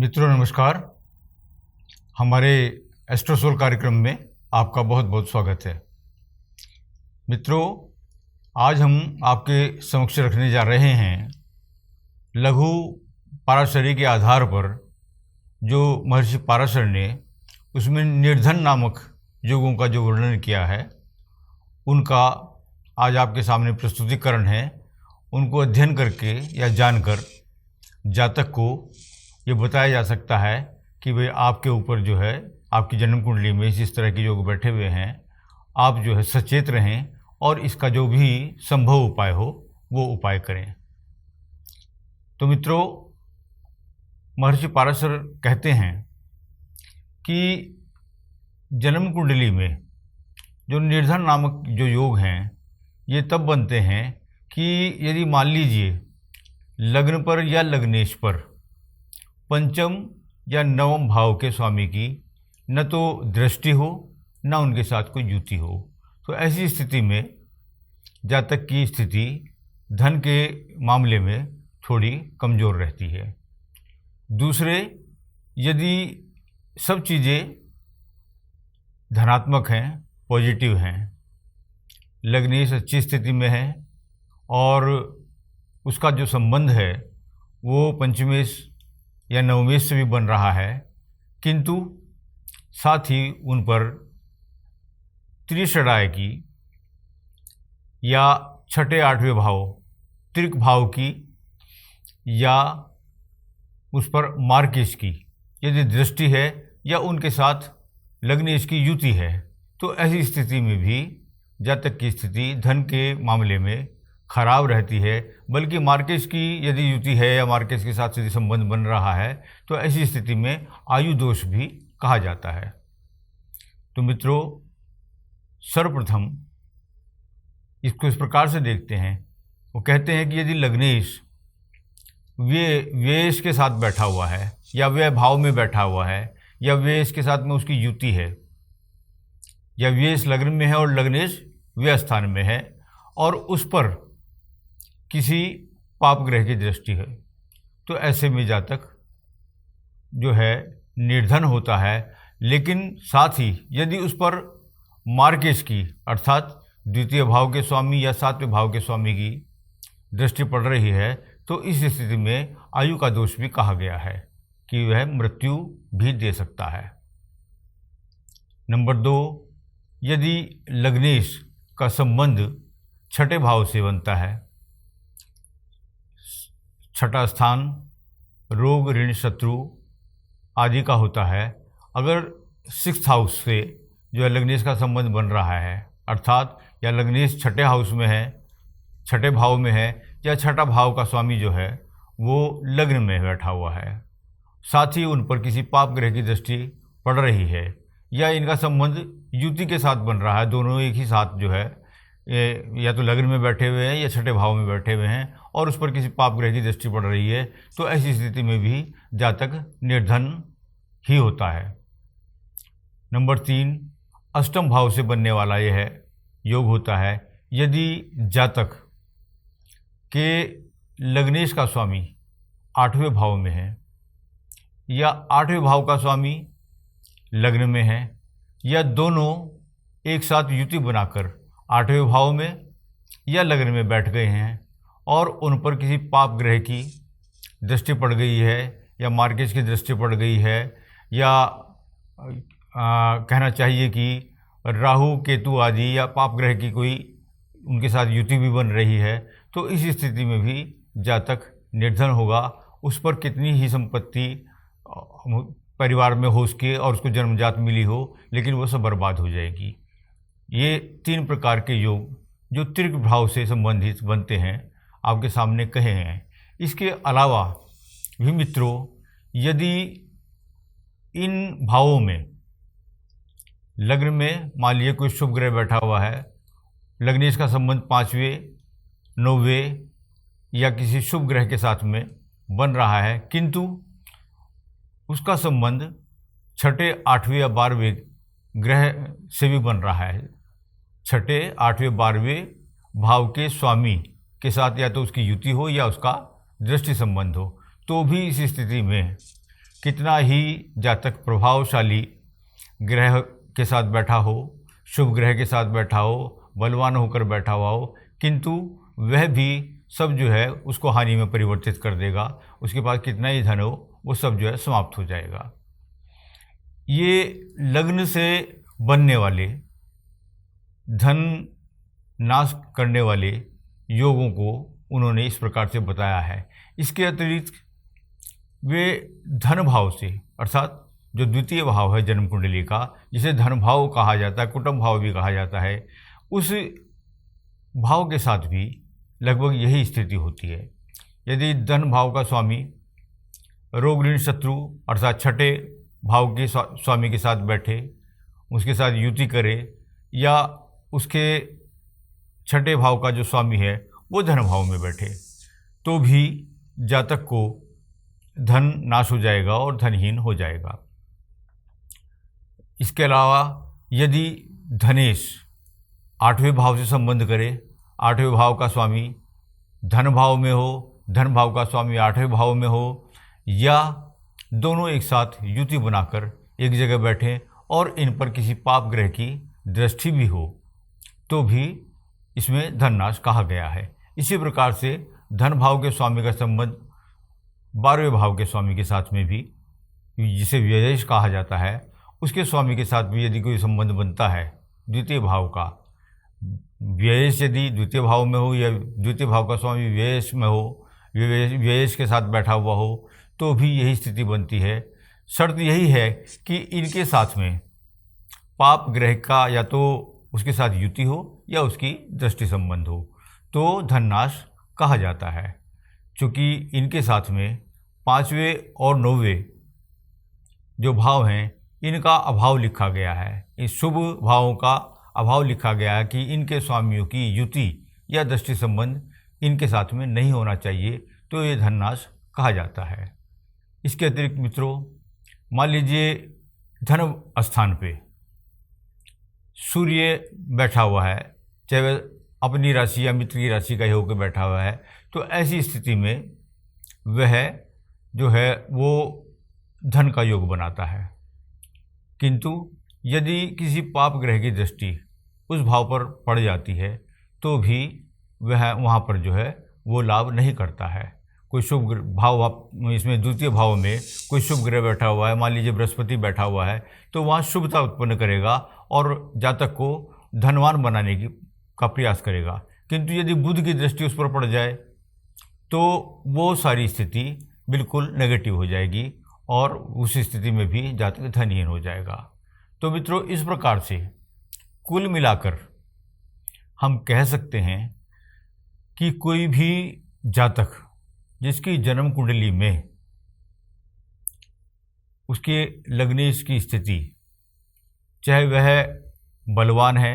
मित्रों नमस्कार। हमारे एस्ट्रोसोल कार्यक्रम में आपका बहुत बहुत स्वागत है। मित्रों, आज हम आपके समक्ष रखने जा रहे हैं लघु पाराशरी के आधार पर जो महर्षि पाराशर ने उसमें निर्धन नामक योगों का जो वर्णन किया है उनका आज आपके सामने प्रस्तुतिकरण है। उनको अध्ययन करके या जानकर जातक को ये बताया जा सकता है कि भाई आपके ऊपर जो है आपकी जन्म कुंडली में इस तरह के योग बैठे हुए हैं, आप जो है सचेत रहें और इसका जो भी संभव उपाय हो वो उपाय करें। तो मित्रों, महर्षि पाराशर कहते हैं कि जन्म कुंडली में जो निर्धन नामक जो योग हैं ये तब बनते हैं कि यदि मान लीजिए लग्न पर या लग्नेश पर पंचम या नवम भाव के स्वामी की न तो दृष्टि हो न उनके साथ कोई युति हो, तो ऐसी स्थिति में जातक की स्थिति धन के मामले में थोड़ी कमज़ोर रहती है। दूसरे, यदि सब चीज़ें धनात्मक हैं, पॉजिटिव हैं, लग्नेश अच्छी स्थिति में है और उसका जो संबंध है वो पंचमेश या नवमेश से भी बन रहा है, किंतु साथ ही उन पर त्रिषडाय की या छठे आठवें भाव त्रिक भाव की या उस पर मार्केश की यदि दृष्टि है या उनके साथ लग्नेश की युति है, तो ऐसी स्थिति में भी जातक की स्थिति धन के मामले में खराब रहती है। बल्कि मार्केश की यदि युति है या मार्केश के साथ यदि संबंध बन रहा है तो ऐसी स्थिति में आयु दोष भी कहा जाता है। तो मित्रों, सर्वप्रथम इसको इस प्रकार से देखते हैं। वो कहते हैं कि यदि लग्नेश व्ययेश के साथ बैठा हुआ है या व्यय भाव में बैठा हुआ है या व्ययेश के साथ में उसकी युति है या व्ययेश लग्न में है और लग्नेश व्यय स्थान में है और उस पर किसी पाप ग्रह की दृष्टि है, तो ऐसे में जातक जो है निर्धन होता है। लेकिन साथ ही यदि उस पर मार्केश की अर्थात द्वितीय भाव के स्वामी या सातवें भाव के स्वामी की दृष्टि पड़ रही है, तो इस स्थिति में आयु का दोष भी कहा गया है कि वह मृत्यु भी दे सकता है। नंबर 2, यदि लग्नेश का संबंध छठे भाव से बनता है, छठा स्थान रोग ऋण शत्रु आदि का होता है, अगर 6th हाउस से जो है लग्नेश का संबंध बन रहा है, अर्थात या लग्नेश छठे हाउस में है, छठे भाव में है या छठा भाव का स्वामी जो है वो लग्न में बैठा हुआ है, साथ ही उन पर किसी पाप ग्रह की दृष्टि पड़ रही है या इनका संबंध युति के साथ बन रहा है, दोनों एक ही साथ जो है या तो लग्न में बैठे हुए हैं या छठे भाव में बैठे हुए हैं और उस पर किसी पाप ग्रह की दृष्टि पड़ रही है, तो ऐसी स्थिति में भी जातक निर्धन ही होता है। नंबर 3, अष्टम भाव से बनने वाला यह योग होता है यदि जातक के लग्नेश का स्वामी 8वें भाव में है या 8वें भाव का स्वामी लग्न में है या दोनों एक साथ युति बनाकर 8वें भाव में या लग्न में बैठ गए हैं और उन पर किसी पाप ग्रह की दृष्टि पड़ गई है या मार्केश की दृष्टि पड़ गई है या कहना चाहिए कि राहु केतु आदि या पाप ग्रह की कोई उनके साथ युति भी बन रही है, तो इस स्थिति में भी जातक निर्धन होगा। उस पर कितनी ही संपत्ति परिवार में हो उसके और उसको जन्मजात मिली हो, लेकिन वो सब बर्बाद हो जाएगी। ये 3 प्रकार के योग जो त्रिक भाव से संबंधित बनते हैं आपके सामने कहे हैं। इसके अलावा भी मित्रों, यदि इन भावों में लग्न में मान लीजिए कोई शुभ ग्रह बैठा हुआ है, लग्नेश का संबंध 5वें 9वें या किसी शुभ ग्रह के साथ में बन रहा है, किंतु उसका संबंध छठे 8वें या 12वें ग्रह से भी बन रहा है, छठे 8वें 12वें भाव के स्वामी के साथ या तो उसकी युति हो या उसका दृष्टि संबंध हो, तो भी इस स्थिति में कितना ही जातक प्रभावशाली ग्रह के साथ बैठा हो, शुभ ग्रह के साथ बैठा हो, बलवान होकर बैठा हुआ हो, किंतु वह भी सब जो है उसको हानि में परिवर्तित कर देगा। उसके पास कितना ही धन हो वो सब जो है समाप्त हो जाएगा। ये लग्न से बनने वाले धन नाश करने वाले योगों को उन्होंने इस प्रकार से बताया है। इसके अतिरिक्त वे धन भाव से, अर्थात जो द्वितीय भाव है जन्म कुंडली का, जिसे धन भाव कहा जाता है, कुटुंब भाव भी कहा जाता है, उस भाव के साथ भी लगभग यही स्थिति होती है। यदि धन भाव का स्वामी रोग ऋण शत्रु अर्थात छठे भाव के स्वामी के साथ बैठे, उसके साथ युति करे, या उसके छठे भाव का जो स्वामी है वो धन भाव में बैठे, तो भी जातक को धन नाश हो जाएगा और धनहीन हो जाएगा। इसके अलावा यदि धनेश आठवें भाव से संबंध करे, आठवें भाव का स्वामी धन भाव में हो, धन भाव का स्वामी आठवें भाव में हो, या दोनों एक साथ युति बनाकर एक जगह बैठे और इन पर किसी पाप ग्रह की दृष्टि भी हो, तो भी इसमें धन नाश कहा गया है। इसी प्रकार से धन भाव के स्वामी का संबंध 12वें भाव के स्वामी के साथ में भी, जिसे व्ययेश कहा जाता है, उसके स्वामी के साथ भी यदि कोई संबंध बनता है द्वितीय भाव का, व्ययेश यदि द्वितीय भाव में हो या द्वितीय भाव का स्वामी व्ययेश में हो, व्ययेश के साथ बैठा हुआ हो, तो भी यही स्थिति बनती है। शर्त यही है कि इनके साथ में पाप ग्रह का या तो उसके साथ युति हो या उसकी दृष्टि संबंध हो, तो धननाश कहा जाता है। क्योंकि इनके साथ में 5वें और 9वें जो भाव हैं इनका अभाव लिखा गया है, इस शुभ भावों का अभाव लिखा गया है कि इनके स्वामियों की युति या दृष्टि संबंध इनके साथ में नहीं होना चाहिए, तो ये धननाश कहा जाता है। इसके अतिरिक्त मित्रों, मान लीजिए धन स्थान पे सूर्य बैठा हुआ है, चाहे वह अपनी राशि या मित्र की राशि का ही होकर बैठा हुआ है, तो ऐसी स्थिति में वह जो है वो धन का योग बनाता है। किंतु यदि किसी पाप ग्रह की दृष्टि उस भाव पर पड़ जाती है, तो भी वह वहाँ पर जो है वो लाभ नहीं करता है। कोई शुभ भाव, इसमें द्वितीय भाव में कोई शुभ ग्रह बैठा हुआ है, मान लीजिए बृहस्पति बैठा हुआ है, तो वहाँ शुभता उत्पन्न करेगा और जातक को धनवान बनाने का प्रयास करेगा। किंतु यदि बुध की दृष्टि उस पर पड़ जाए तो वो सारी स्थिति बिल्कुल नेगेटिव हो जाएगी और उस स्थिति में भी जातक धनहीन हो जाएगा। तो मित्रों, इस प्रकार से कुल मिलाकर हम कह सकते हैं कि कोई भी जातक जिसकी जन्म कुंडली में उसके लग्नेश की स्थिति, चाहे वह बलवान है,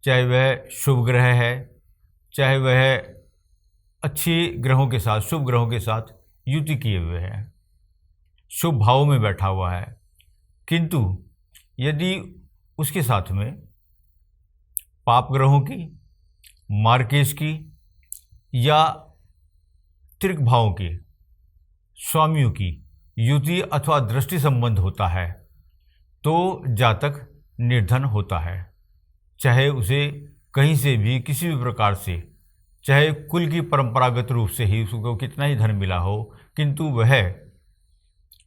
चाहे वह शुभ ग्रह है, चाहे वह अच्छे ग्रहों के साथ, शुभ ग्रहों के साथ युति किए हुए हैं, शुभ भाव में बैठा हुआ है, किंतु यदि उसके साथ में पाप ग्रहों की, मार्केश की या त्रिक भावों के स्वामियों की युति अथवा दृष्टि संबंध होता है, तो जातक निर्धन होता है। चाहे उसे कहीं से भी किसी भी प्रकार से, चाहे कुल की परंपरागत रूप से ही उसको कितना ही धन मिला हो, किंतु वह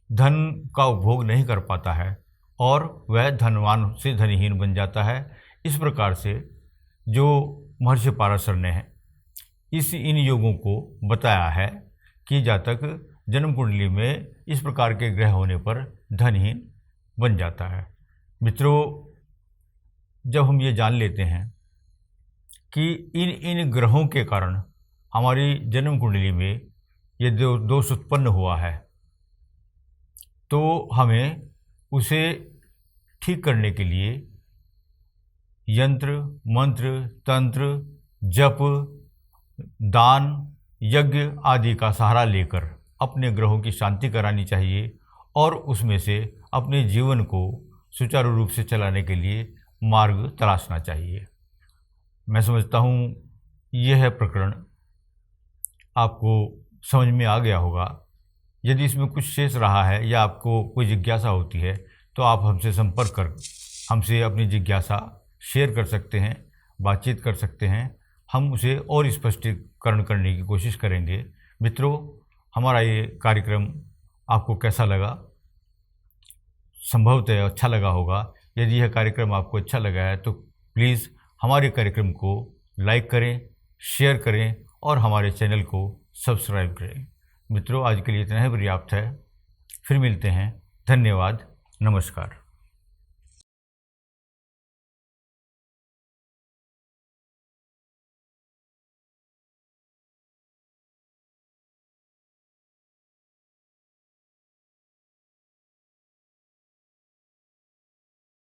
धन का उपभोग नहीं कर पाता है और वह धनवान से धनहीन बन जाता है। इस प्रकार से जो महर्षि पाराशर ने इन योगों को बताया है कि जातक जन्म कुंडली में इस प्रकार के ग्रह होने पर धनहीन बन जाता है। मित्रों, जब हम ये जान लेते हैं कि इन ग्रहों के कारण हमारी जन्म कुंडली में ये दोष उत्पन्न हुआ है, तो हमें उसे ठीक करने के लिए यंत्र, मंत्र, तंत्र, जप, दान, यज्ञ आदि का सहारा लेकर अपने ग्रहों की शांति करानी चाहिए और उसमें से अपने जीवन को सुचारू रूप से चलाने के लिए मार्ग तलाशना चाहिए। मैं समझता हूँ यह प्रकरण आपको समझ में आ गया होगा यदि इसमें कुछ शेष रहा है या आपको कोई जिज्ञासा होती है तो आप हमसे संपर्क कर हमसे अपनी जिज्ञासा शेयर कर सकते हैं, बातचीत कर सकते हैं। हम उसे और स्पष्टीकरण करने की कोशिश करेंगे। मित्रों, हमारा ये कार्यक्रम आपको कैसा लगा? संभवतः अच्छा लगा होगा। यदि यह कार्यक्रम आपको अच्छा लगा है तो प्लीज़ हमारे कार्यक्रम को लाइक करें, शेयर करें और हमारे चैनल को सब्सक्राइब करें। मित्रों, आज के लिए इतना ही पर्याप्त है। फिर मिलते हैं। धन्यवाद। नमस्कार।